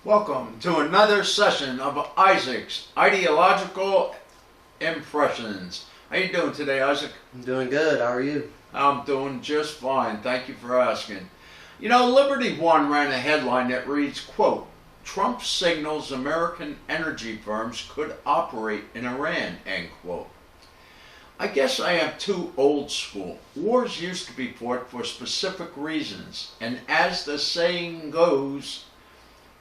Welcome to another session of Isaac's Ideological Impressions. How you doing today, Isaac? I'm doing good. How are you? I'm doing just fine. Thank you for asking. You know, Liberty One ran a headline that reads, quote, Trump signals American energy firms could operate in Iran, end quote. I guess I am too old school. Wars used to be fought for specific reasons, and as the saying goes,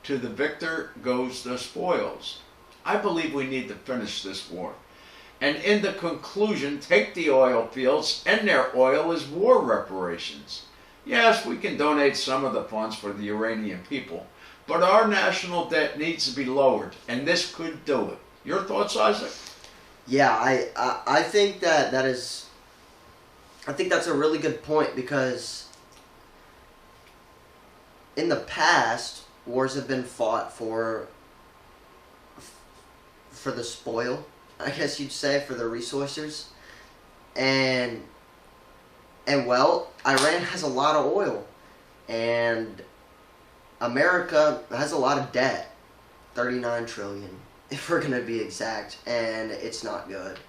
to the victor goes the spoils. I believe we need to finish this war. And in the conclusion, take the oil fields and their oil as war reparations. Yes, we can donate some of the funds for the Iranian people, but our national debt needs to be lowered, and this could do it. Your thoughts, Isaac? Yeah, I think that is. I think that's a really good point because in the past, wars have been fought for the spoil, I guess you'd say, for the resources, and well, Iran has a lot of oil, and America has a lot of debt, 39 trillion, if we're gonna be exact, and it's not good.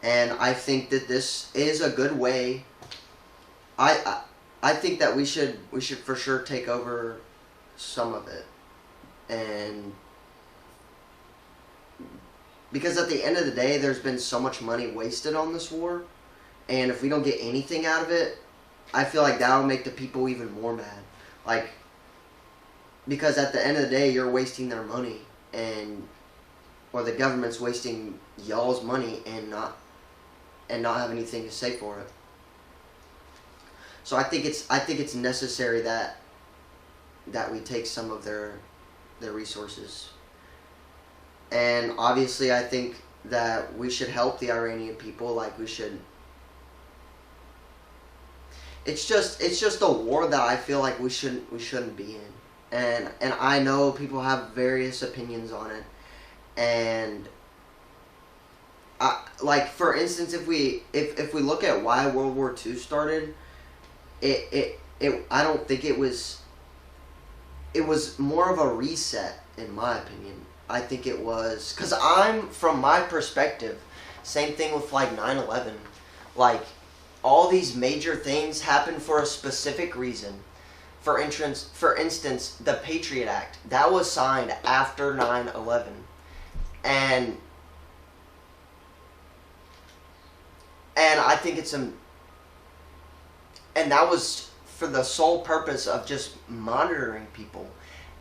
And I think that this is a good way. I think that we should for sure take over some of it, and because at the end of the day there's been so much money wasted on this war, and if we don't get anything out of it, I feel like that'll make the people even more mad, like, because at the end of the day you're wasting their money, and or the government's wasting y'all's money and not have anything to say for it. So I think it's necessary that we take some of their resources. And obviously I think that we should help the Iranian people, like we should. It's just a war that I feel like we shouldn't be in. And I know people have various opinions on it. And like, for instance, if we look at why World War II started, it I don't think it was more of a reset, in my opinion. I think it was, because from my perspective, same thing with like 9/11. Like, all these major things happen for a specific reason. For instance, the Patriot Act, that was signed after 9/11. And I think and that was for the sole purpose of just monitoring people,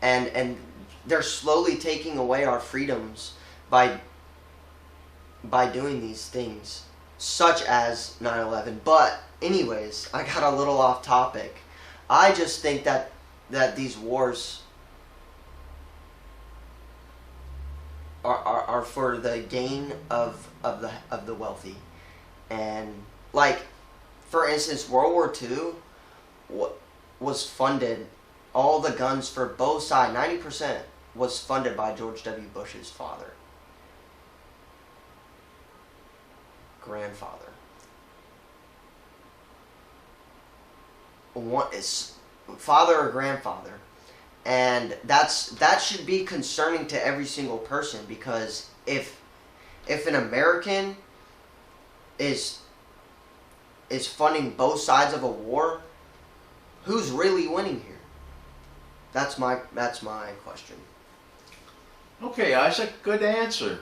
and they're slowly taking away our freedoms by doing these things, such as 9/11. But anyways, I got a little off topic. I just think that these wars are for the gain of the wealthy. And, like, for instance, World War II was funded, all the guns for both sides, 90% was funded by George W. Bush's grandfather. One is father or grandfather. And that should be concerning to every single person, because if an American is funding both sides of a war, who's really winning here? That's my question. Okay, Isaac, good answer.